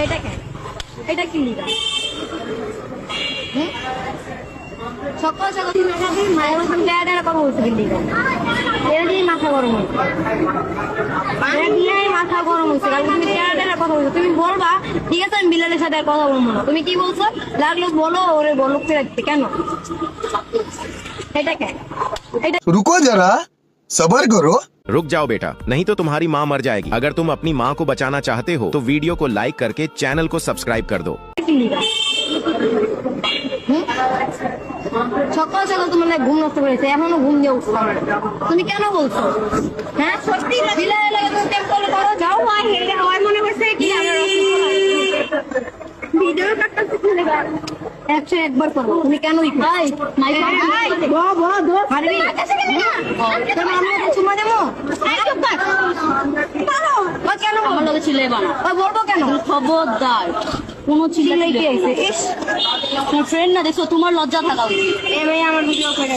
এটা কেন? এটা কি লিগা? সকাল সকাল তুমি মায়ের মতন ডেড়া কথা বলছো কি লিগা? এটা দিয়ে মাথা গরম হয়েছে। এটা দিয়ে মাথা গরম হয়েছে। কারণ তুমি ডেড়া কথা বলছো। তুমি বলবা ঠিক আছে আমি বিলালের সাথে আর কথা বলবো না। তুমি কি বলছো? লাগলো বলো ওরে বলো রাখতে কেন? এটা কেন? এটা रुको जरा सबर करो। रुक जाओ बेटा, नहीं तो तुम्हारी माँ मर जाएगी। अगर तुम अपनी माँ को बचाना चाहते हो तो वीडियो को लाइक करके चैनल को सब्सक्राइब कर दो। কি লিগা? সকাল সকাল তোমার ঘুম নষ্ট করেছে, এখনো ঘুম দিয়ে উঠছো না। তুমি কেন বলছো? হ্যাঁ সত্যি বিলালের লাগে তুমি টেম্পল করো যাও আর হেলে হয় মনে হচ্ছে কি আমার ভিডিও কাটতে খুলে গেল। 101 করো তুমি কেন ভাই মাই ভাই আরে তোর মামা চুমা দেবো কেন আমার লগে ছিলে বানা বলবো কেন? খবরদার কোনো ছিলে কি আছে ইস ফ্রেন্ড না দেখো তোমার লজ্জা থাকা উচিত। এই ভাই আমার ভিডিও করে